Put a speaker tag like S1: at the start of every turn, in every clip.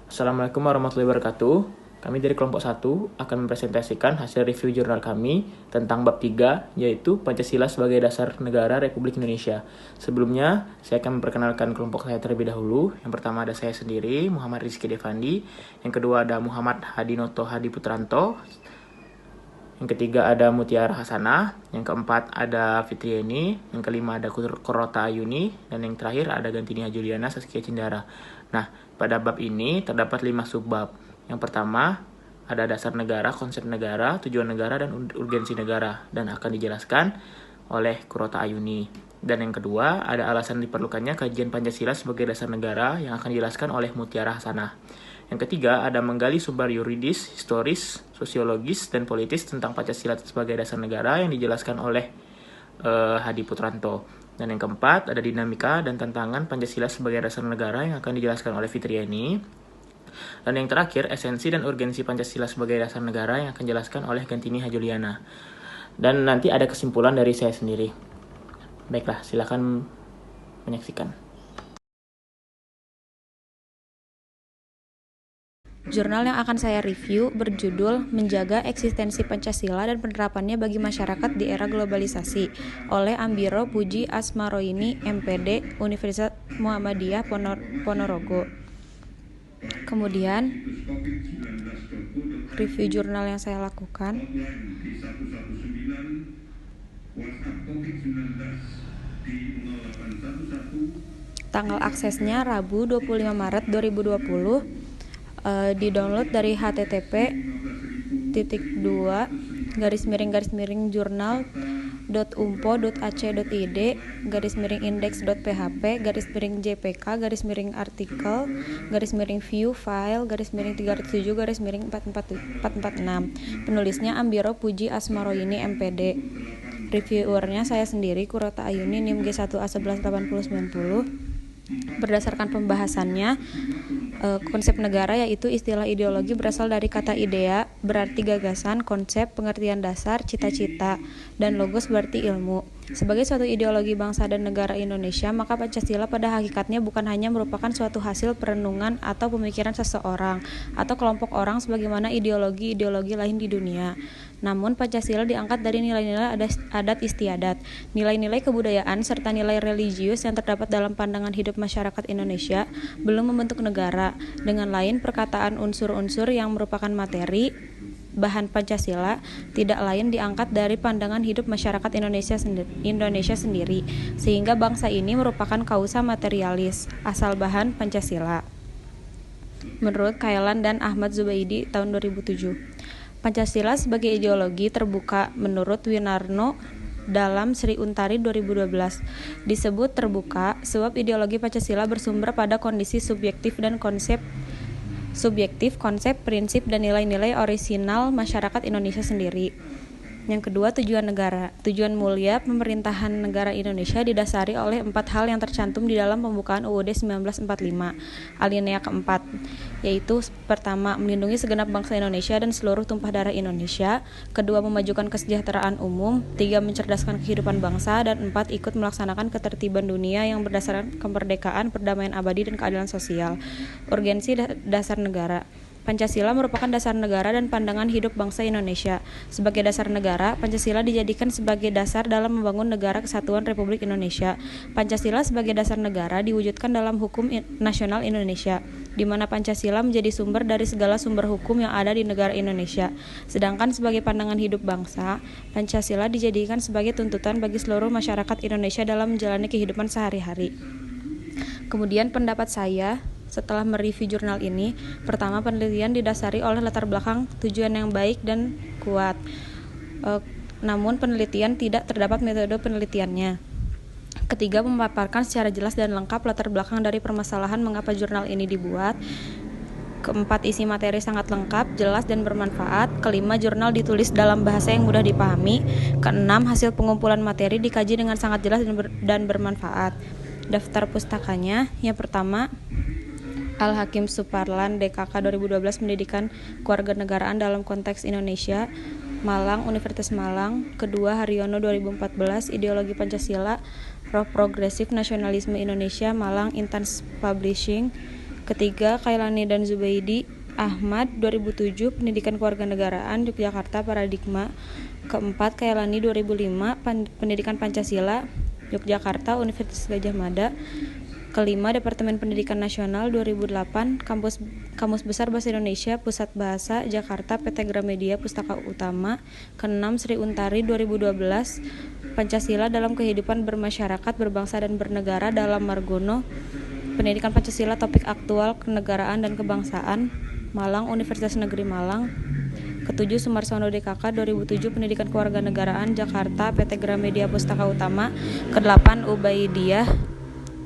S1: Assalamualaikum warahmatullahi wabarakatuh. Kami dari kelompok 1 akan mempresentasikan hasil review jurnal kami tentang bab 3, yaitu Pancasila sebagai dasar negara Republik Indonesia. Sebelumnya, saya akan memperkenalkan kelompok saya terlebih dahulu. Yang pertama ada saya sendiri, Muhammad Rizky Devandi. Yang kedua ada Muhammad Hadinoto Hadi Putranto. Yang ketiga ada Mutiara Hasanah. Yang keempat ada Fitriani. Yang kelima ada Korota Ayuni. Dan yang terakhir ada Gantini Juliana Saskia Cindara. Nah, pada bab ini terdapat 5 subbab. Yang pertama ada dasar negara, konsep negara, tujuan negara, dan urgensi negara. Dan akan dijelaskan oleh Korota Ayuni. Dan yang kedua ada alasan diperlukannya kajian Pancasila sebagai dasar negara yang akan dijelaskan oleh Mutiara Hasanah. Yang ketiga, ada menggali sumber yuridis, historis, sosiologis, dan politis tentang Pancasila sebagai dasar negara yang dijelaskan oleh Hadi Putranto. Dan yang keempat, ada dinamika dan tantangan Pancasila sebagai dasar negara yang akan dijelaskan oleh Fitriani. Dan yang terakhir, esensi dan urgensi Pancasila sebagai dasar negara yang akan dijelaskan oleh Gantini Juliana. Dan nanti ada kesimpulan dari saya sendiri. Baiklah, silakan menyaksikan.
S2: Jurnal yang akan saya review berjudul Menjaga Eksistensi Pancasila dan Penerapannya bagi Masyarakat di Era Globalisasi oleh Ambiro Puji Asmaroini, MPD, Universitas Muhammadiyah Ponorogo. Kemudian, review jurnal yang saya lakukan. Tanggal aksesnya Rabu 25 Maret 2020. Di-download dari http://jurnal.umpo.ac.id/indeks.php/jpk/artikel/view file/307/4446. Penulisnya Ambiro Puji Asmaroini, MPD. Reviewernya saya sendiri, Korota Ayuni, NIM G1A118090. Berdasarkan pembahasannya, konsep negara yaitu istilah ideologi berasal dari kata idea, berarti gagasan, konsep, pengertian dasar, cita-cita, dan logos berarti ilmu. Sebagai suatu ideologi bangsa dan negara Indonesia, maka Pancasila pada hakikatnya bukan hanya merupakan suatu hasil perenungan atau pemikiran seseorang atau kelompok orang sebagaimana ideologi-ideologi lain di dunia. Namun Pancasila diangkat dari nilai-nilai adat istiadat, nilai-nilai kebudayaan, serta nilai religius yang terdapat dalam pandangan hidup masyarakat Indonesia belum membentuk negara. Dengan lain, perkataan unsur-unsur yang merupakan materi bahan Pancasila tidak lain diangkat dari pandangan hidup masyarakat Indonesia sendiri, sehingga bangsa ini merupakan kausa materialis, asal bahan Pancasila. Menurut Kailan dan Ahmad Zubaidi tahun 2007. Pancasila sebagai ideologi terbuka menurut Winarno dalam Sri Untari 2012. Disebut terbuka sebab ideologi Pancasila bersumber pada kondisi subjektif, konsep, prinsip, dan nilai-nilai orisinal masyarakat Indonesia sendiri. Yang kedua, tujuan negara. Tujuan mulia pemerintahan negara Indonesia didasari oleh 4 hal yang tercantum di dalam pembukaan UUD 1945, alinea keempat, yaitu pertama, melindungi segenap bangsa Indonesia dan seluruh tumpah darah Indonesia. Kedua, memajukan kesejahteraan umum. 3, mencerdaskan kehidupan bangsa. Dan 4, ikut melaksanakan ketertiban dunia yang berdasarkan kemerdekaan, perdamaian abadi, dan keadilan sosial. Urgensi dasar negara. Pancasila merupakan dasar negara dan pandangan hidup bangsa Indonesia. Sebagai dasar negara, Pancasila dijadikan sebagai dasar dalam membangun negara kesatuan Republik Indonesia. Pancasila sebagai dasar negara diwujudkan dalam hukum nasional Indonesia, di mana Pancasila menjadi sumber dari segala sumber hukum yang ada di negara Indonesia. Sedangkan sebagai pandangan hidup bangsa, Pancasila dijadikan sebagai tuntutan bagi seluruh masyarakat Indonesia dalam menjalani kehidupan sehari-hari. Kemudian pendapat saya setelah mereview jurnal ini, pertama, penelitian didasari oleh latar belakang tujuan yang baik dan kuat. Namun penelitian tidak terdapat metode penelitiannya. Ketiga, memaparkan secara jelas dan lengkap latar belakang dari permasalahan mengapa jurnal ini dibuat. Keempat, isi materi sangat lengkap, jelas, dan bermanfaat. Kelima, jurnal ditulis dalam bahasa yang mudah dipahami. Keenam, hasil pengumpulan materi dikaji dengan sangat jelas dan bermanfaat. Daftar pustakanya, yang pertama, Al-Hakim Suparlan, DKK 2012, Pendidikan Kewarganegaraan dalam Konteks Indonesia, Malang, Universitas Malang. Kedua, Haryono 2014, Ideologi Pancasila, Roh Progresif Nasionalisme Indonesia, Malang, Intans Publishing. Ketiga, Kailani dan Zubaidi Ahmad 2007 Pendidikan Kewarganegaraan Yogyakarta Paradigma. Keempat, Kailani 2005 Pendidikan Pancasila Yogyakarta Universitas Gadjah Mada. Kelima, Departemen Pendidikan Nasional 2008 Kamus Besar Bahasa Indonesia Pusat Bahasa Jakarta PT Gramedia Pustaka Utama. Keenam, Sri Untari 2012 Pancasila dalam Kehidupan Bermasyarakat Berbangsa dan Bernegara dalam Margono Pendidikan Pancasila Topik Aktual Kenegaraan dan Kebangsaan Malang Universitas Negeri Malang. Ketujuh, Sumarsono DKK 2007 Pendidikan Kewarganegaraan Jakarta PT Gramedia Pustaka Utama. Kedelapan, Ubaidiyah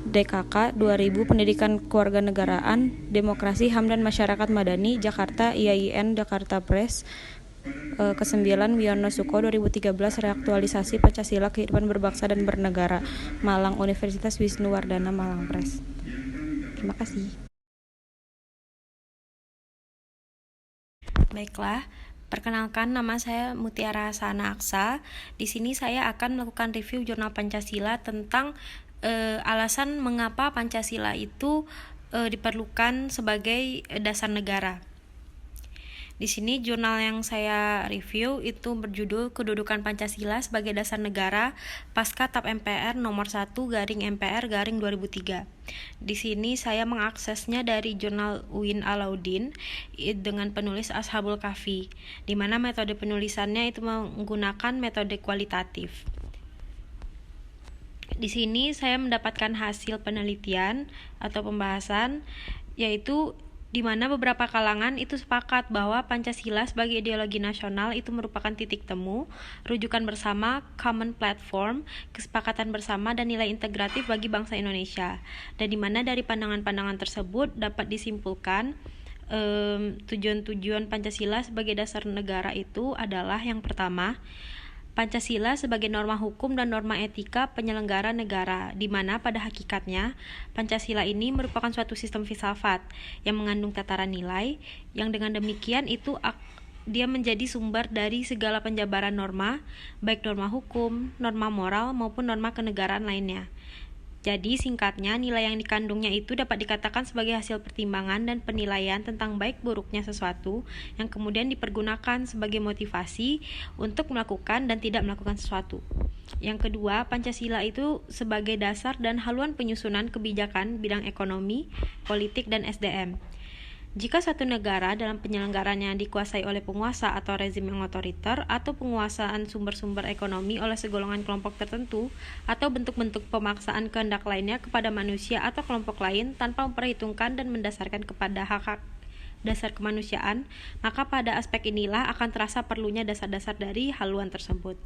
S2: DKK 2000 Pendidikan Kewarganegaraan Demokrasi HAM dan Masyarakat Madani Jakarta IAIN Jakarta Press. Kesembilan, Wiono Suko 2013 Reaktualisasi Pancasila Kehidupan Berbangsa dan Bernegara Malang Universitas Wisnuwardana Malang Press. Terima kasih.
S3: Baiklah, perkenalkan nama saya Mutiara Hasana Aksa. Di sini saya akan melakukan review jurnal Pancasila tentang alasan mengapa Pancasila itu diperlukan sebagai dasar negara. Di sini jurnal yang saya review itu berjudul Kedudukan Pancasila sebagai Dasar Negara Pasca TAP MPR nomor 1/MPR/2003. Di sini saya mengaksesnya dari jurnal UIN Alauddin dengan penulis Ashabul Kahfi, di mana metode penulisannya itu menggunakan metode kualitatif. Di sini saya mendapatkan hasil penelitian atau pembahasan, yaitu di mana beberapa kalangan itu sepakat bahwa Pancasila sebagai ideologi nasional itu merupakan titik temu, rujukan bersama, common platform, kesepakatan bersama dan nilai integratif bagi bangsa Indonesia. Dan di mana dari pandangan-pandangan tersebut dapat disimpulkan tujuan-tujuan Pancasila sebagai dasar negara itu adalah yang pertama, Pancasila sebagai norma hukum dan norma etika penyelenggara negara, di mana pada hakikatnya Pancasila ini merupakan suatu sistem filsafat yang mengandung tataran nilai, yang dengan demikian itu dia menjadi sumber dari segala penjabaran norma, baik norma hukum, norma moral, maupun norma kenegaraan lainnya. Jadi singkatnya, nilai yang dikandungnya itu dapat dikatakan sebagai hasil pertimbangan dan penilaian tentang baik buruknya sesuatu yang kemudian dipergunakan sebagai motivasi untuk melakukan dan tidak melakukan sesuatu. Yang kedua, Pancasila itu sebagai dasar dan haluan penyusunan kebijakan bidang ekonomi, politik, dan SDM. Jika satu negara dalam penyelenggarannya dikuasai oleh penguasa atau rezim yang otoriter, atau penguasaan sumber-sumber ekonomi oleh segolongan kelompok tertentu, atau bentuk-bentuk pemaksaan kehendak lainnya kepada manusia atau kelompok lain tanpa memperhitungkan dan mendasarkan kepada hak-hak dasar kemanusiaan, maka pada aspek inilah akan terasa perlunya dasar-dasar dari haluan tersebut.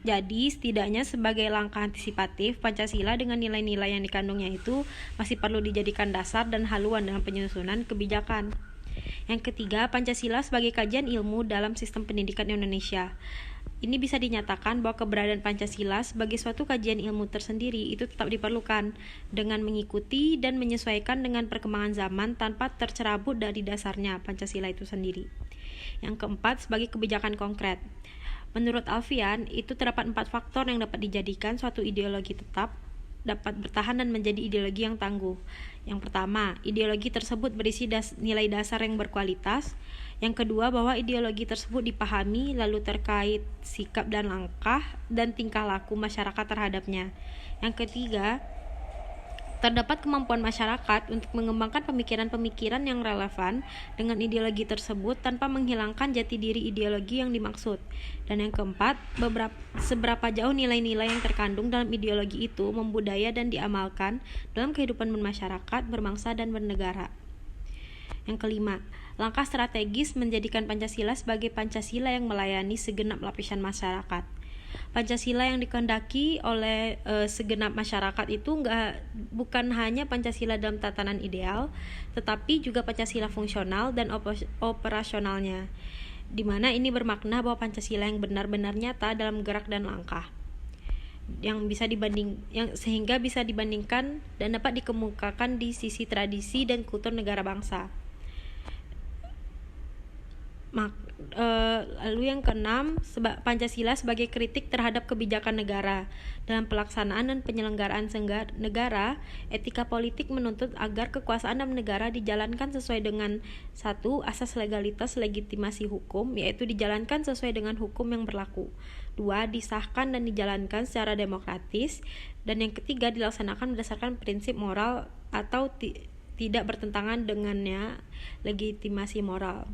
S3: Jadi, setidaknya sebagai langkah antisipatif, Pancasila dengan nilai-nilai yang dikandungnya itu masih perlu dijadikan dasar dan haluan dalam penyusunan kebijakan. Yang ketiga, Pancasila sebagai kajian ilmu dalam sistem pendidikan Indonesia. Ini bisa dinyatakan bahwa keberadaan Pancasila sebagai suatu kajian ilmu tersendiri itu tetap diperlukan dengan mengikuti dan menyesuaikan dengan perkembangan zaman tanpa tercerabut dari dasarnya Pancasila itu sendiri. Yang keempat, sebagai kebijakan konkret. Menurut Alfian, itu terdapat 4 faktor yang dapat dijadikan suatu ideologi tetap dapat bertahan dan menjadi ideologi yang tangguh. Yang pertama, ideologi tersebut berisi nilai dasar yang berkualitas. Yang kedua, bahwa ideologi tersebut dipahami lalu terkait sikap dan langkah dan tingkah laku masyarakat terhadapnya. Yang ketiga, terdapat kemampuan masyarakat untuk mengembangkan pemikiran-pemikiran yang relevan dengan ideologi tersebut tanpa menghilangkan jati diri ideologi yang dimaksud. Dan yang keempat, seberapa jauh nilai-nilai yang terkandung dalam ideologi itu membudaya dan diamalkan dalam kehidupan bermasyarakat, berbangsa, dan bernegara. Yang kelima, langkah strategis menjadikan Pancasila sebagai Pancasila yang melayani segenap lapisan masyarakat. Pancasila yang dikehendaki oleh segenap masyarakat itu bukan hanya Pancasila dalam tatanan ideal, tetapi juga Pancasila fungsional dan operasionalnya, di mana ini bermakna bahwa Pancasila yang benar-benar nyata dalam gerak dan langkah, sehingga bisa dibandingkan dan dapat dikemukakan di sisi tradisi dan kultur negara bangsa. Lalu yang keenam, Pancasila sebagai kritik terhadap kebijakan negara. Dalam pelaksanaan dan penyelenggaraan negara, etika politik menuntut agar kekuasaan dalam negara dijalankan sesuai dengan satu, asas legalitas legitimasi hukum, yaitu dijalankan sesuai dengan hukum yang berlaku. Dua, disahkan dan dijalankan secara demokratis. Dan yang ketiga, dilaksanakan berdasarkan prinsip moral atau tidak bertentangan dengannya legitimasi moral.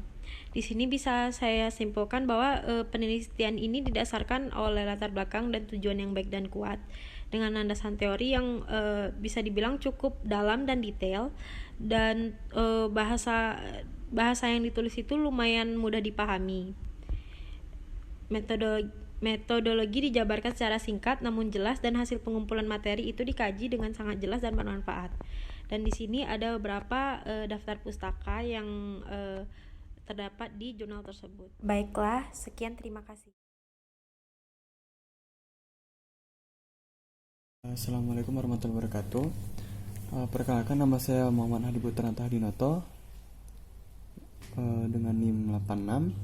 S3: Di sini bisa saya simpulkan bahwa penelitian ini didasarkan oleh latar belakang dan tujuan yang baik dan kuat dengan landasan teori yang bisa dibilang cukup dalam dan detail, dan bahasa yang ditulis itu lumayan mudah dipahami. Metodologi dijabarkan secara singkat namun jelas, dan hasil pengumpulan materi itu dikaji dengan sangat jelas dan bermanfaat. Dan di sini ada beberapa daftar pustaka yang terdapat di jurnal tersebut. Baiklah, sekian, terima kasih.
S4: Assalamualaikum warahmatullahi wabarakatuh. Perkenalkan, nama saya Muhammad Hadi Putra Tahdinoto dengan NIM 86.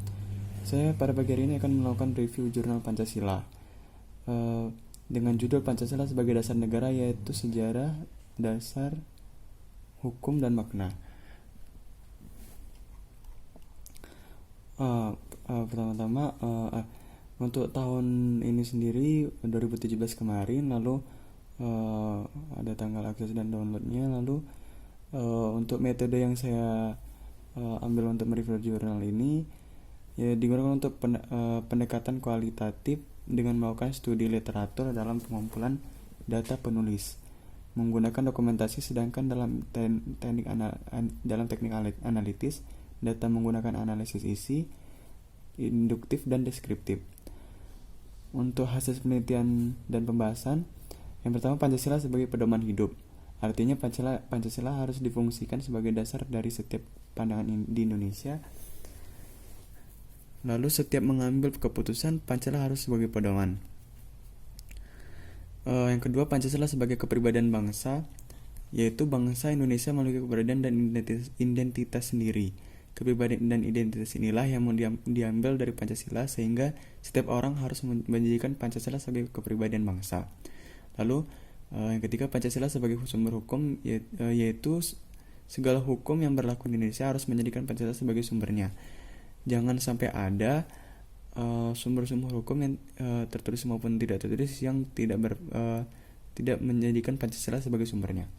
S4: Saya pada pagi hari ini akan melakukan review jurnal Pancasila dengan judul Pancasila sebagai dasar negara, yaitu sejarah, dasar, hukum, dan makna. Pertama-tama untuk tahun ini sendiri 2017 kemarin, lalu ada tanggal akses dan downloadnya. Lalu untuk metode yang saya ambil untuk mereview jurnal ini ya digunakan untuk pendekatan kualitatif dengan melakukan studi literatur dalam pengumpulan data penulis menggunakan dokumentasi, sedangkan dalam teknik analitis data menggunakan analisis isi, induktif, dan deskriptif. Untuk hasil penelitian dan pembahasan, yang pertama, Pancasila sebagai pedoman hidup. Artinya Pancasila harus difungsikan sebagai dasar dari setiap pandangan di Indonesia. Lalu setiap mengambil keputusan, Pancasila harus sebagai pedoman. Yang kedua, Pancasila sebagai kepribadian bangsa, yaitu bangsa Indonesia memiliki keberadaan dan identitas sendiri. Kepribadian dan identitas inilah yang diambil dari Pancasila, sehingga setiap orang harus menjadikan Pancasila sebagai kepribadian bangsa. Lalu yang ketiga, Pancasila sebagai sumber hukum, yaitu segala hukum yang berlaku di Indonesia harus menjadikan Pancasila sebagai sumbernya. Jangan sampai ada sumber-sumber hukum yang tertulis maupun tidak tertulis yang tidak menjadikan Pancasila sebagai sumbernya.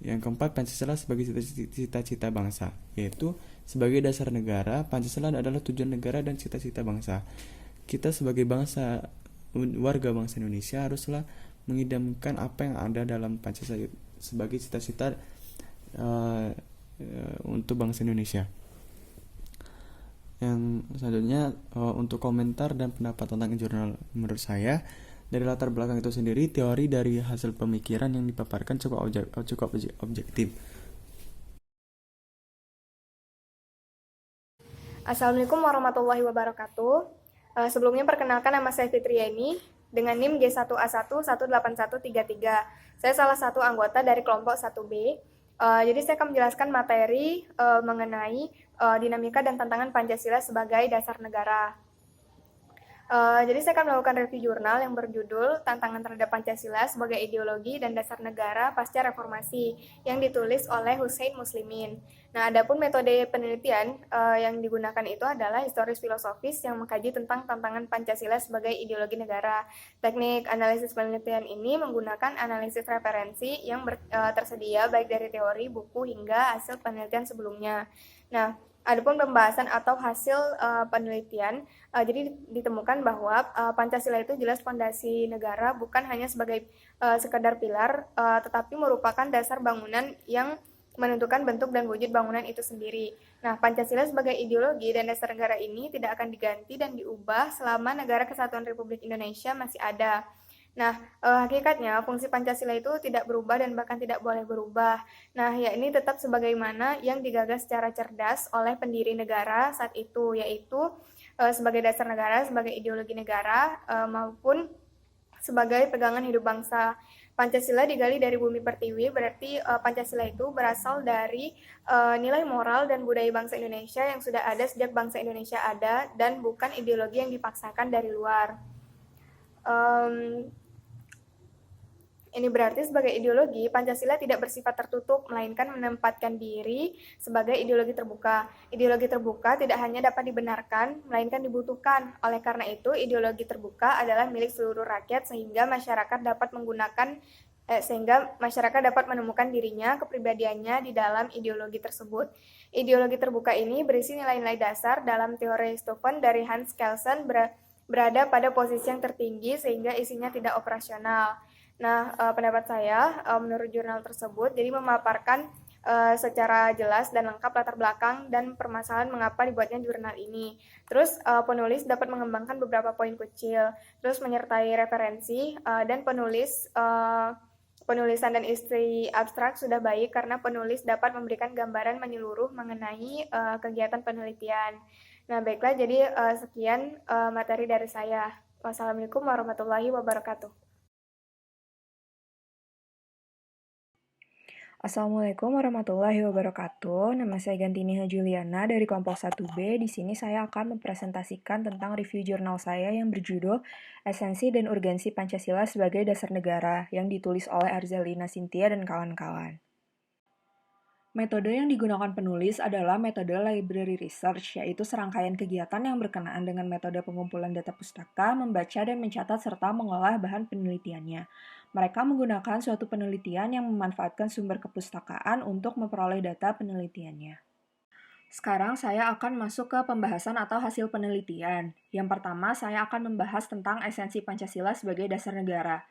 S4: Yang keempat, Pancasila sebagai cita-cita bangsa, yaitu sebagai dasar negara. Pancasila adalah tujuan negara dan cita-cita bangsa. Kita sebagai bangsa, warga bangsa Indonesia haruslah mengidamkan apa yang ada dalam Pancasila sebagai cita-cita untuk bangsa Indonesia. Yang selanjutnya, untuk komentar dan pendapat tentang jurnal, menurut saya dari latar belakang itu sendiri, teori dari hasil pemikiran yang dipaparkan cukup objektif.
S5: Assalamualaikum warahmatullahi wabarakatuh. Sebelumnya perkenalkan, nama saya Fitriani dengan NIM G1A1181133. Saya salah satu anggota dari kelompok 1B. Jadi saya akan menjelaskan materi mengenai dinamika dan tantangan Pancasila sebagai dasar negara. Jadi saya akan melakukan review jurnal yang berjudul Tantangan Terhadap Pancasila sebagai Ideologi dan Dasar Negara Pasca Reformasi yang ditulis oleh Hussein Muslimin. Nah, adapun metode penelitian yang digunakan itu adalah historis filosofis yang mengkaji tentang tantangan Pancasila sebagai ideologi negara. Teknik analisis penelitian ini menggunakan analisis referensi yang tersedia baik dari teori, buku, hingga hasil penelitian sebelumnya. Nah, adapun pembahasan atau hasil penelitian, jadi ditemukan bahwa Pancasila itu jelas fondasi negara, bukan hanya sebagai sekadar pilar, tetapi merupakan dasar bangunan yang menentukan bentuk dan wujud bangunan itu sendiri. Nah, Pancasila sebagai ideologi dan dasar negara ini tidak akan diganti dan diubah selama Negara Kesatuan Republik Indonesia masih ada. Nah, hakikatnya fungsi Pancasila itu tidak berubah dan bahkan tidak boleh berubah. Nah, ya ini tetap sebagaimana yang digagas secara cerdas oleh pendiri negara saat itu, yaitu sebagai dasar negara, sebagai ideologi negara, maupun sebagai pegangan hidup bangsa. Pancasila digali dari bumi pertiwi, berarti Pancasila itu berasal dari nilai moral dan budaya bangsa Indonesia yang sudah ada sejak bangsa Indonesia ada dan bukan ideologi yang dipaksakan dari luar. Ini berarti sebagai ideologi, Pancasila tidak bersifat tertutup, melainkan menempatkan diri sebagai ideologi terbuka. Ideologi terbuka tidak hanya dapat dibenarkan, melainkan dibutuhkan. Oleh karena itu, ideologi terbuka adalah milik seluruh rakyat sehingga masyarakat dapat menemukan dirinya, kepribadiannya di dalam ideologi tersebut. Ideologi terbuka ini berisi nilai-nilai dasar dalam teori Steuven dari Hans Kelsen berada pada posisi yang tertinggi sehingga isinya tidak operasional. Nah, pendapat saya menurut jurnal tersebut jadi memaparkan secara jelas dan lengkap latar belakang dan permasalahan mengapa dibuatnya jurnal ini. Terus penulis dapat mengembangkan beberapa poin kecil, terus menyertai referensi dan penulisan dan isi abstrak sudah baik karena penulis dapat memberikan gambaran menyeluruh mengenai kegiatan penelitian. Nah, baiklah, jadi sekian materi dari saya. Wassalamualaikum warahmatullahi wabarakatuh.
S6: Assalamualaikum warahmatullahi wabarakatuh. Nama saya Gantini Juliana dari kelompok 1B. Di sini saya akan mempresentasikan tentang review jurnal saya yang berjudul Esensi dan Urgensi Pancasila sebagai Dasar Negara yang ditulis oleh Arzalina Cynthia dan kawan-kawan. Metode yang digunakan penulis adalah metode library research, yaitu serangkaian kegiatan yang berkenaan dengan metode pengumpulan data pustaka, membaca dan mencatat serta mengolah bahan penelitiannya. Mereka menggunakan suatu penelitian yang memanfaatkan sumber kepustakaan untuk memperoleh data penelitiannya. Sekarang saya akan masuk ke pembahasan atau hasil penelitian. Yang pertama, saya akan membahas tentang esensi Pancasila sebagai dasar negara.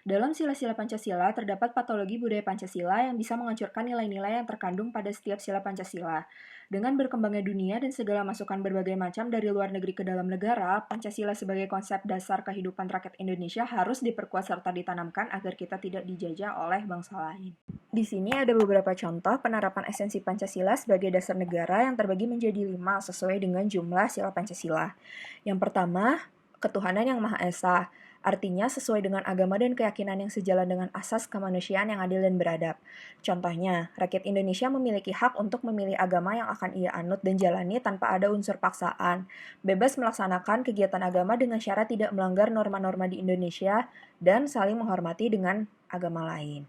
S6: Dalam sila-sila Pancasila, terdapat patologi budaya Pancasila yang bisa menghancurkan nilai-nilai yang terkandung pada setiap sila Pancasila. Dengan berkembangnya dunia dan segala masukan berbagai macam dari luar negeri ke dalam negara, Pancasila sebagai konsep dasar kehidupan rakyat Indonesia harus diperkuat serta ditanamkan agar kita tidak dijajah oleh bangsa lain. Di sini ada beberapa contoh penerapan esensi Pancasila sebagai dasar negara yang terbagi menjadi 5 sesuai dengan jumlah sila Pancasila. Yang pertama, ketuhanan yang Maha Esa. Artinya sesuai dengan agama dan keyakinan yang sejalan dengan asas kemanusiaan yang adil dan beradab. Contohnya, rakyat Indonesia memiliki hak untuk memilih agama yang akan ia anut dan jalani tanpa ada unsur paksaan, bebas melaksanakan kegiatan agama dengan syarat tidak melanggar norma-norma di Indonesia, dan saling menghormati dengan agama lain.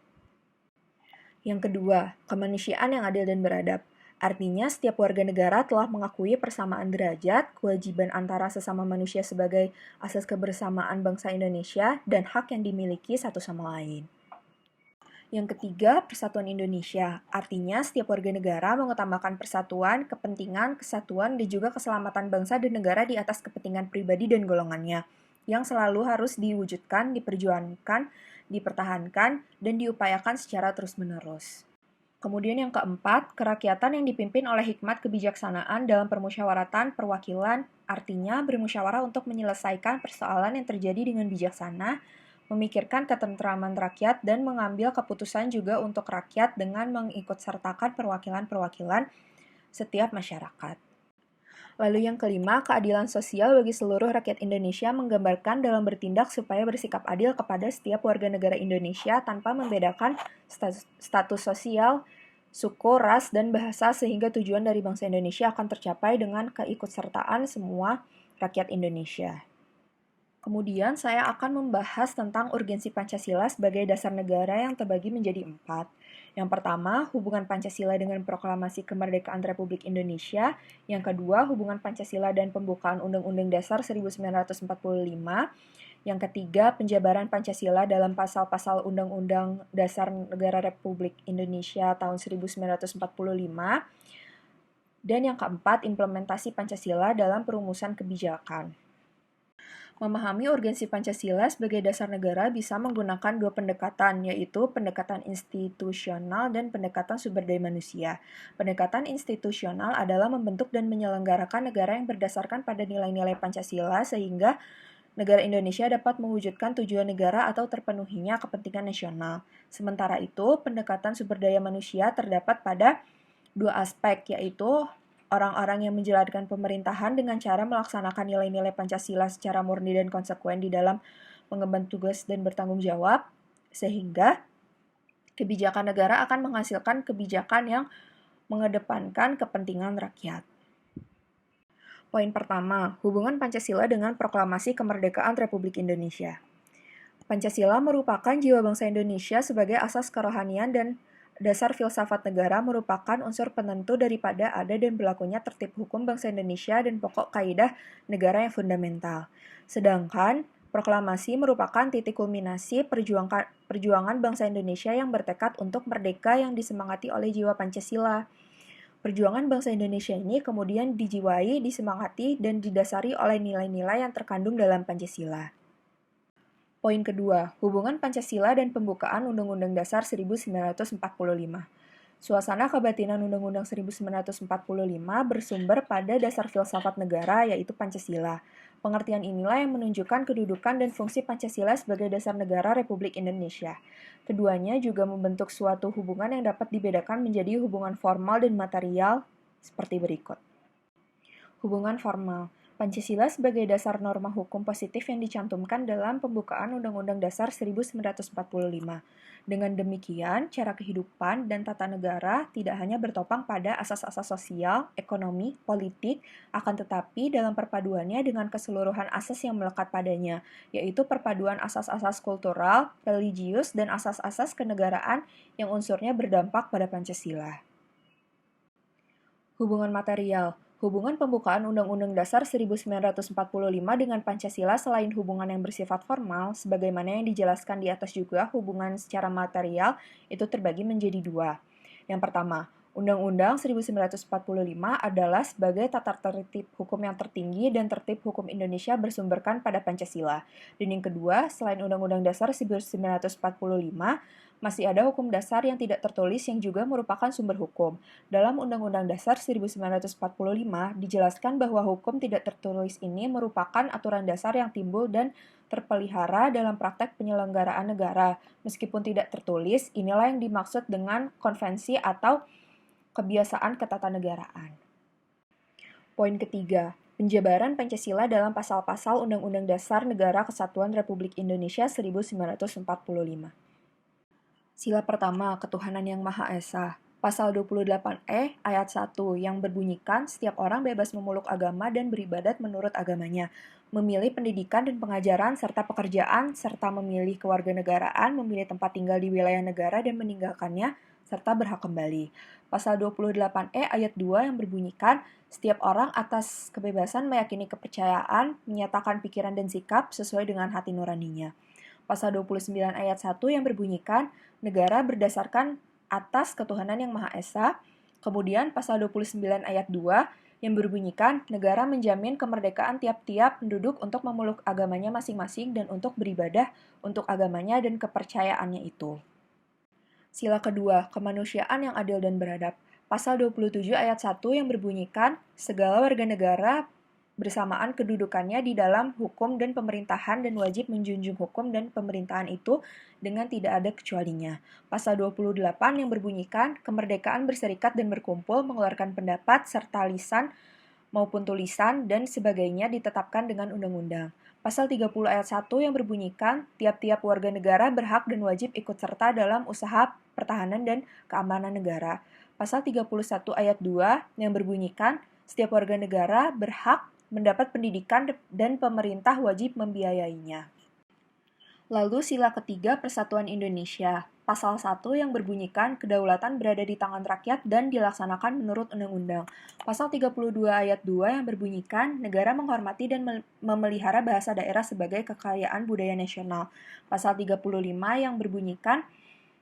S6: Yang kedua, kemanusiaan yang adil dan beradab. Artinya, setiap warga negara telah mengakui persamaan derajat, kewajiban antara sesama manusia sebagai asas kebersamaan bangsa Indonesia, dan hak yang dimiliki satu sama lain. Yang ketiga, persatuan Indonesia. Artinya, setiap warga negara mengutamakan persatuan, kepentingan, kesatuan, dan juga keselamatan bangsa dan negara di atas kepentingan pribadi dan golongannya, yang selalu harus diwujudkan, diperjuangkan, dipertahankan, dan diupayakan secara terus-menerus. Kemudian yang keempat, kerakyatan yang dipimpin oleh hikmat kebijaksanaan dalam permusyawaratan perwakilan, artinya bermusyawarah untuk menyelesaikan persoalan yang terjadi dengan bijaksana, memikirkan ketentraman rakyat, dan mengambil keputusan juga untuk rakyat dengan mengikutsertakan perwakilan-perwakilan setiap masyarakat. Lalu yang kelima, keadilan sosial bagi seluruh rakyat Indonesia menggambarkan dalam bertindak supaya bersikap adil kepada setiap warga negara Indonesia tanpa membedakan status sosial, suku, ras, dan bahasa sehingga tujuan dari bangsa Indonesia akan tercapai dengan keikutsertaan semua rakyat Indonesia. Kemudian saya akan membahas tentang urgensi Pancasila sebagai dasar negara yang terbagi menjadi 4. Yang pertama, hubungan Pancasila dengan proklamasi kemerdekaan Republik Indonesia. Yang kedua, hubungan Pancasila dan pembukaan Undang-Undang Dasar 1945. Yang ketiga, penjabaran Pancasila dalam pasal-pasal Undang-Undang Dasar Negara Republik Indonesia tahun 1945. Dan yang keempat, implementasi Pancasila dalam perumusan kebijakan. Memahami urgensi Pancasila sebagai dasar negara bisa menggunakan 2 pendekatan, yaitu pendekatan institusional dan pendekatan sumber daya manusia. Pendekatan institusional adalah membentuk dan menyelenggarakan negara yang berdasarkan pada nilai-nilai Pancasila sehingga negara Indonesia dapat mewujudkan tujuan negara atau terpenuhinya kepentingan nasional. Sementara itu, pendekatan sumber daya manusia terdapat pada 2 aspek, yaitu orang-orang yang menjalankan pemerintahan dengan cara melaksanakan nilai-nilai Pancasila secara murni dan konsekuen di dalam mengemban tugas dan bertanggung jawab, sehingga kebijakan negara akan menghasilkan kebijakan yang mengedepankan kepentingan rakyat. Poin pertama, hubungan Pancasila dengan Proklamasi Kemerdekaan Republik Indonesia. Pancasila merupakan jiwa bangsa Indonesia sebagai asas kerohanian dan dasar filsafat negara, merupakan unsur penentu daripada ada dan berlakunya tertib hukum bangsa Indonesia dan pokok kaidah negara yang fundamental. Sedangkan proklamasi merupakan titik kulminasi perjuangan bangsa Indonesia yang bertekad untuk merdeka yang disemangati oleh jiwa Pancasila. Perjuangan bangsa Indonesia ini kemudian dijiwai, disemangati, dan didasari oleh nilai-nilai yang terkandung dalam Pancasila. Poin kedua, hubungan Pancasila dan pembukaan Undang-Undang Dasar 1945. Suasana kebatinan Undang-Undang 1945 bersumber pada dasar filsafat negara, yaitu Pancasila. Pengertian inilah yang menunjukkan kedudukan dan fungsi Pancasila sebagai dasar negara Republik Indonesia. Keduanya juga membentuk suatu hubungan yang dapat dibedakan menjadi hubungan formal dan material seperti berikut. Hubungan formal. Pancasila sebagai dasar norma hukum positif yang dicantumkan dalam pembukaan Undang-Undang Dasar 1945. Dengan demikian, cara kehidupan dan tata negara tidak hanya bertopang pada asas-asas sosial, ekonomi, politik, akan tetapi dalam perpaduannya dengan keseluruhan asas yang melekat padanya, yaitu perpaduan asas-asas kultural, religius, dan asas-asas kenegaraan yang unsurnya berdampak pada Pancasila. Hubungan material. Hubungan pembukaan Undang-Undang Dasar 1945 dengan Pancasila selain hubungan yang bersifat formal, sebagaimana yang dijelaskan di atas juga, hubungan secara material itu terbagi menjadi dua. Yang pertama, Undang-Undang 1945 adalah sebagai tata tertib hukum yang tertinggi dan tertib hukum Indonesia bersumberkan pada Pancasila. Dan yang kedua, selain Undang-Undang Dasar 1945, masih ada hukum dasar yang tidak tertulis yang juga merupakan sumber hukum. Dalam Undang-Undang Dasar 1945 dijelaskan bahwa hukum tidak tertulis ini merupakan aturan dasar yang timbul dan terpelihara dalam praktek penyelenggaraan negara. Meskipun tidak tertulis, inilah yang dimaksud dengan konvensi atau kebiasaan ketatanegaraan. Poin ketiga, penjabaran Pancasila dalam pasal-pasal Undang-Undang Dasar Negara Kesatuan Republik Indonesia 1945. Sila pertama, ketuhanan yang Maha Esa. Pasal 28E ayat 1 yang berbunyikan setiap orang bebas memeluk agama dan beribadat menurut agamanya, memilih pendidikan dan pengajaran serta pekerjaan, serta memilih kewarganegaraan, memilih tempat tinggal di wilayah negara dan meninggalkannya, serta berhak kembali. Pasal 28E ayat 2 yang berbunyikan setiap orang atas kebebasan meyakini kepercayaan, menyatakan pikiran dan sikap sesuai dengan hati nuraninya. Pasal 29 ayat 1 yang berbunyikan negara berdasarkan atas ketuhanan yang Maha Esa. Kemudian pasal 29 ayat 2 yang berbunyikan negara menjamin kemerdekaan tiap-tiap penduduk untuk memeluk agamanya masing-masing dan untuk beribadah untuk agamanya dan kepercayaannya itu. Sila kedua, kemanusiaan yang adil dan beradab. Pasal 27 ayat 1 yang berbunyikan segala warga negara bersamaan kedudukannya di dalam hukum dan pemerintahan dan wajib menjunjung hukum dan pemerintahan itu dengan tidak ada kecualinya. Pasal 28 yang berbunyikan kemerdekaan berserikat dan berkumpul, mengeluarkan pendapat, serta lisan maupun tulisan dan sebagainya ditetapkan dengan undang-undang. Pasal 30 ayat 1 yang berbunyikan tiap-tiap warga negara berhak dan wajib ikut serta dalam usaha pertahanan dan keamanan negara. Pasal 31 ayat 2 yang berbunyikan setiap warga negara berhak mendapat pendidikan dan pemerintah wajib membiayainya. Lalu sila ketiga Persatuan Indonesia, pasal 1 yang berbunyikan kedaulatan berada di tangan rakyat dan dilaksanakan menurut undang-undang. Pasal 32 ayat 2 yang berbunyikan negara menghormati dan memelihara bahasa daerah sebagai kekayaan budaya nasional. Pasal 35 yang berbunyikan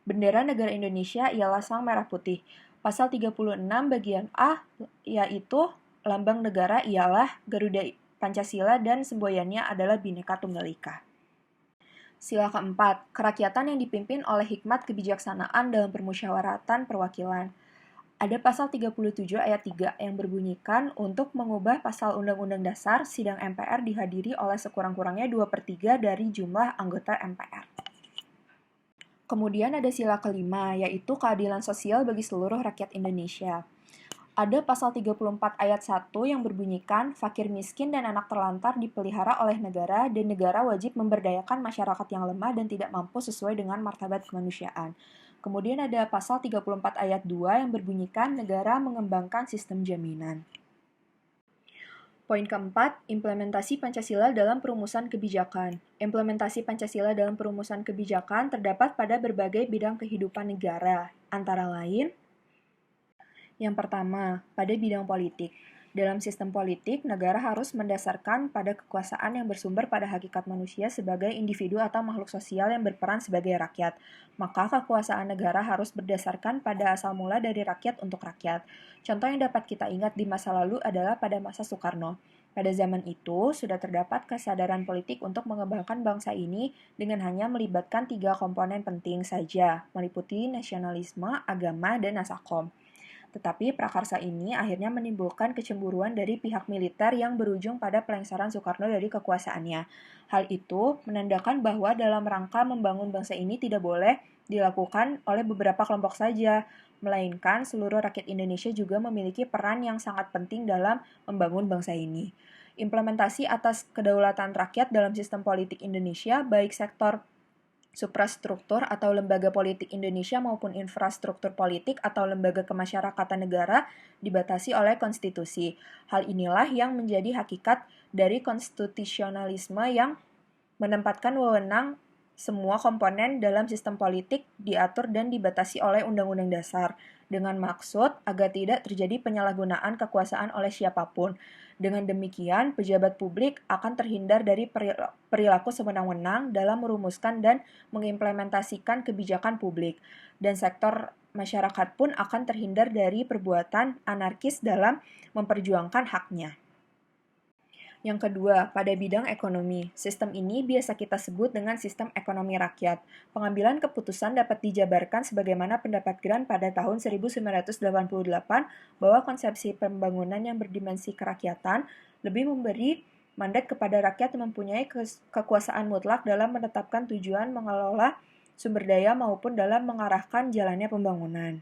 S6: bendera negara Indonesia ialah sang merah putih. Pasal 36 bagian A yaitu lambang negara ialah Garuda Pancasila dan semboyannya adalah Bhinneka Tunggal Ika. Sila keempat, kerakyatan yang dipimpin oleh hikmat kebijaksanaan dalam permusyawaratan perwakilan. Ada pasal 37 ayat 3 yang berbunyikan untuk mengubah pasal Undang-Undang Dasar, sidang MPR dihadiri oleh sekurang-kurangnya 2/3 dari jumlah anggota MPR. Kemudian ada sila kelima, yaitu keadilan sosial bagi seluruh rakyat Indonesia. Ada pasal 34 ayat 1 yang berbunyikan, fakir miskin dan anak terlantar dipelihara oleh negara dan negara wajib memberdayakan masyarakat yang lemah dan tidak mampu sesuai dengan martabat kemanusiaan. Kemudian ada pasal 34 ayat 2 yang berbunyikan, negara mengembangkan sistem jaminan. Poin keempat, implementasi Pancasila dalam perumusan kebijakan. Implementasi Pancasila dalam perumusan kebijakan terdapat pada berbagai bidang kehidupan negara, antara lain: yang pertama, pada bidang politik. Dalam sistem politik, negara harus mendasarkan pada kekuasaan yang bersumber pada hakikat manusia sebagai individu atau makhluk sosial yang berperan sebagai rakyat. Maka kekuasaan negara harus berdasarkan pada asal mula dari rakyat untuk rakyat. Contoh yang dapat kita ingat di masa lalu adalah pada masa Soekarno. Pada zaman itu, sudah terdapat kesadaran politik untuk mengembangkan bangsa ini dengan hanya melibatkan 3 komponen penting saja, meliputi nasionalisme, agama, dan nasakom. Tetapi prakarsa ini akhirnya menimbulkan kecemburuan dari pihak militer yang berujung pada pelengseran Soekarno dari kekuasaannya. Hal itu menandakan bahwa dalam rangka membangun bangsa ini tidak boleh dilakukan oleh beberapa kelompok saja, melainkan seluruh rakyat Indonesia juga memiliki peran yang sangat penting dalam membangun bangsa ini. Implementasi atas kedaulatan rakyat dalam sistem politik Indonesia, baik sektor suprastruktur atau lembaga politik Indonesia maupun infrastruktur politik atau lembaga kemasyarakatan negara dibatasi oleh konstitusi. Hal inilah yang menjadi hakikat dari konstitusionalisme yang menempatkan wewenang semua komponen dalam sistem politik diatur dan dibatasi oleh Undang-Undang Dasar, dengan maksud agar tidak terjadi penyalahgunaan kekuasaan oleh siapapun. Dengan demikian, pejabat publik akan terhindar dari perilaku sewenang-wenang dalam merumuskan dan mengimplementasikan kebijakan publik, dan sektor masyarakat pun akan terhindar dari perbuatan anarkis dalam memperjuangkan haknya. Yang kedua, pada bidang ekonomi. Sistem ini biasa kita sebut dengan sistem ekonomi rakyat. Pengambilan keputusan dapat dijabarkan sebagaimana pendapat Grant pada tahun 1988 bahwa konsepsi pembangunan yang berdimensi kerakyatan lebih memberi mandat kepada rakyat yang mempunyai kekuasaan mutlak dalam menetapkan tujuan mengelola sumber daya maupun dalam mengarahkan jalannya pembangunan.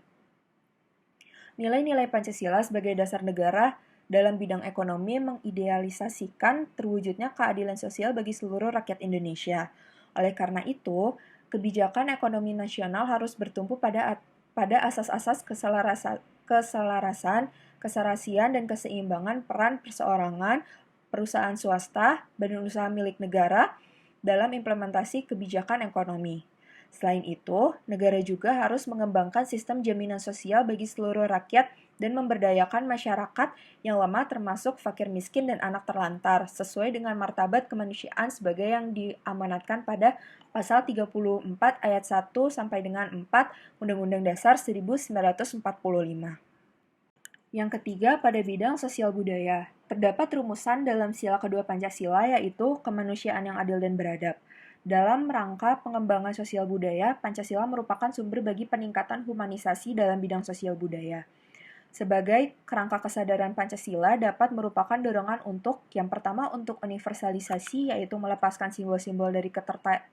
S6: Nilai-nilai Pancasila sebagai dasar negara dalam bidang ekonomi mengidealisasikan terwujudnya keadilan sosial bagi seluruh rakyat Indonesia. Oleh karena itu, kebijakan ekonomi nasional harus bertumpu pada asas-asas keselarasan, keserasian, dan keseimbangan peran perseorangan, perusahaan swasta, badan usaha milik negara dalam implementasi kebijakan ekonomi. Selain itu, negara juga harus mengembangkan sistem jaminan sosial bagi seluruh rakyat dan memberdayakan masyarakat yang lemah termasuk fakir miskin dan anak terlantar, sesuai dengan martabat kemanusiaan sebagai yang diamanatkan pada pasal 34 ayat 1 sampai dengan 4 Undang-Undang Dasar 1945. Yang ketiga, pada bidang sosial budaya. Terdapat rumusan dalam sila kedua Pancasila, yaitu kemanusiaan yang adil dan beradab. Dalam rangka pengembangan sosial budaya, Pancasila merupakan sumber bagi peningkatan humanisasi dalam bidang sosial budaya. Sebagai kerangka kesadaran Pancasila dapat merupakan dorongan untuk, yang pertama untuk universalisasi, yaitu melepaskan simbol-simbol dari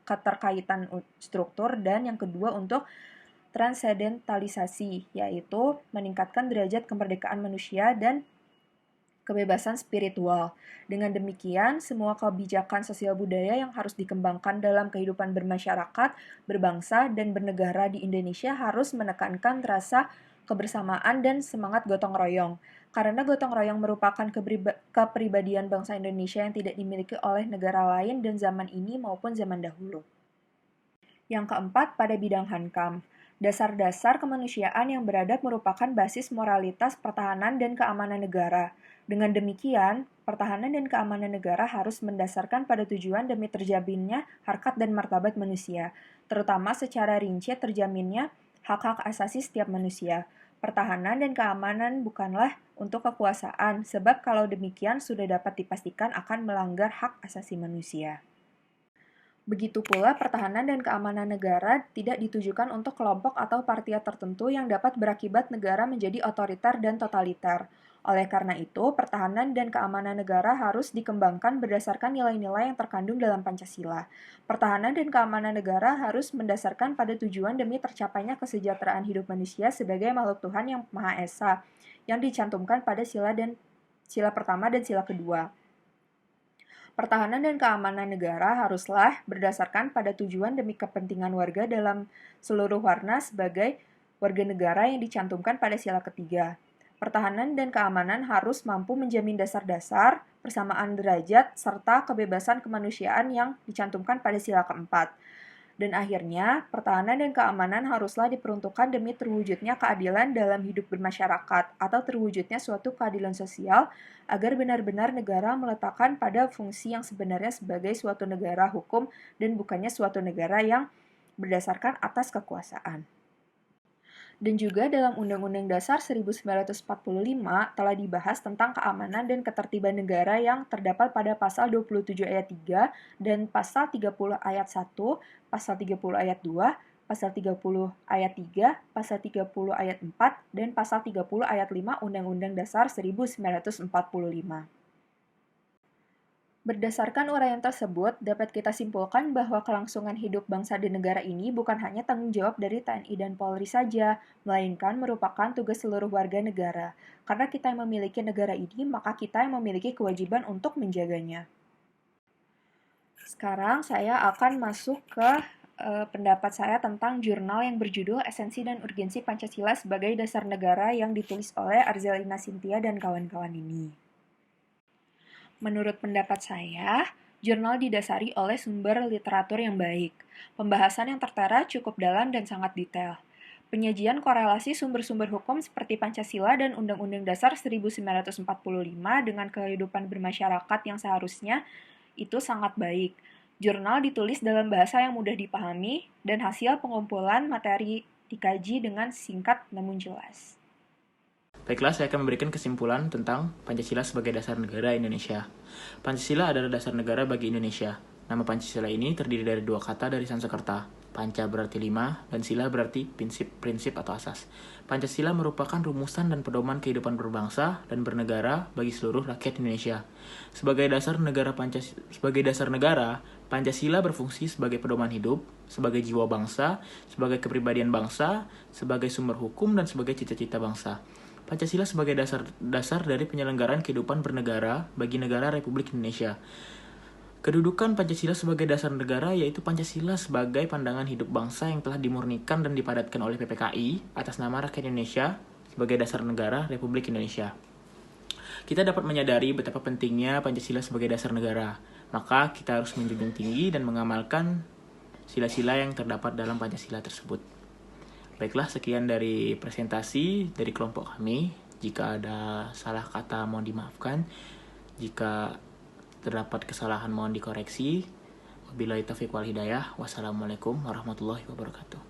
S6: keterkaitan struktur, dan yang kedua untuk transcendentalisasi, yaitu meningkatkan derajat kemerdekaan manusia dan kebebasan spiritual. Dengan demikian, semua kebijakan sosial budaya yang harus dikembangkan dalam kehidupan bermasyarakat, berbangsa, dan bernegara di Indonesia harus menekankan rasa kebersamaan dan semangat gotong royong. Karena gotong royong merupakan kepribadian bangsa Indonesia yang tidak dimiliki oleh negara lain dan zaman ini maupun zaman dahulu. Yang keempat, pada bidang Hankam. Dasar-dasar kemanusiaan yang beradab merupakan basis moralitas pertahanan dan keamanan negara. Dengan demikian, pertahanan dan keamanan negara harus mendasarkan pada tujuan demi terjaminnya harkat dan martabat manusia, terutama secara rinci terjaminnya hak-hak asasi setiap manusia. Pertahanan dan keamanan bukanlah untuk kekuasaan, sebab kalau demikian sudah dapat dipastikan akan melanggar hak asasi manusia. Begitu pula pertahanan dan keamanan negara tidak ditujukan untuk kelompok atau partai tertentu yang dapat berakibat negara menjadi otoriter dan totaliter. Oleh karena itu, pertahanan dan keamanan negara harus dikembangkan berdasarkan nilai-nilai yang terkandung dalam Pancasila. Pertahanan dan keamanan negara harus mendasarkan pada tujuan demi tercapainya kesejahteraan hidup manusia sebagai makhluk Tuhan yang Maha Esa, yang dicantumkan pada sila pertama dan sila kedua. Pertahanan dan keamanan negara haruslah berdasarkan pada tujuan demi kepentingan warga dalam seluruh warna sebagai warga negara yang dicantumkan pada sila ketiga. Pertahanan dan keamanan harus mampu menjamin dasar-dasar, persamaan derajat, serta kebebasan kemanusiaan yang dicantumkan pada sila keempat. Dan akhirnya, pertahanan dan keamanan haruslah diperuntukkan demi terwujudnya keadilan dalam hidup bermasyarakat atau terwujudnya suatu keadilan sosial agar benar-benar negara meletakkan pada fungsi yang sebenarnya sebagai suatu negara hukum dan bukannya suatu negara yang berdasarkan atas kekuasaan. Dan juga dalam Undang-Undang Dasar 1945 telah dibahas tentang keamanan dan ketertiban negara yang terdapat pada pasal 27 ayat 3 dan pasal 30 ayat 1, pasal 30 ayat 2, pasal 30 ayat 3, pasal 30 ayat 4, dan pasal 30 ayat 5 Undang-Undang Dasar 1945. Berdasarkan uraian tersebut, dapat kita simpulkan bahwa kelangsungan hidup bangsa dan negara ini bukan hanya tanggung jawab dari TNI dan Polri saja, melainkan merupakan tugas seluruh warga negara. Karena kita yang memiliki negara ini, maka kita yang memiliki kewajiban untuk menjaganya. Sekarang saya akan masuk ke pendapat saya tentang jurnal yang berjudul Esensi dan Urgensi Pancasila sebagai Dasar Negara yang ditulis oleh Arzelina Cynthia dan kawan-kawan ini. Menurut pendapat saya, jurnal didasari oleh sumber literatur yang baik. Pembahasan yang tertera cukup dalam dan sangat detail. Penyajian korelasi sumber-sumber hukum seperti Pancasila dan Undang-Undang Dasar 1945 dengan kehidupan bermasyarakat yang seharusnya itu sangat baik. Jurnal ditulis dalam bahasa yang mudah dipahami dan hasil pengumpulan materi dikaji dengan singkat namun jelas.
S1: Baiklah, saya akan memberikan kesimpulan tentang Pancasila sebagai dasar negara Indonesia. Pancasila adalah dasar negara bagi Indonesia. Nama Pancasila ini terdiri dari dua kata dari Sanskerta. Panca berarti 5, dan sila berarti prinsip atau asas. Pancasila merupakan rumusan dan pedoman kehidupan berbangsa dan bernegara bagi seluruh rakyat Indonesia. Sebagai dasar negara, Pancasila berfungsi sebagai pedoman hidup, sebagai jiwa bangsa, sebagai kepribadian bangsa, sebagai sumber hukum, dan sebagai cita-cita bangsa. Pancasila sebagai dasar dari penyelenggaraan kehidupan bernegara bagi negara Republik Indonesia. Kedudukan Pancasila sebagai dasar negara yaitu Pancasila sebagai pandangan hidup bangsa yang telah dimurnikan dan dipadatkan oleh PPKI atas nama rakyat Indonesia sebagai dasar negara Republik Indonesia. Kita dapat menyadari betapa pentingnya Pancasila sebagai dasar negara. Maka kita harus menjunjung tinggi dan mengamalkan sila-sila yang terdapat dalam Pancasila tersebut. Baiklah, sekian dari presentasi dari kelompok kami. Jika ada salah kata mohon dimaafkan. Jika terdapat kesalahan mohon dikoreksi. Wabillahi taufiq wal hidayah. Wassalamualaikum warahmatullahi wabarakatuh.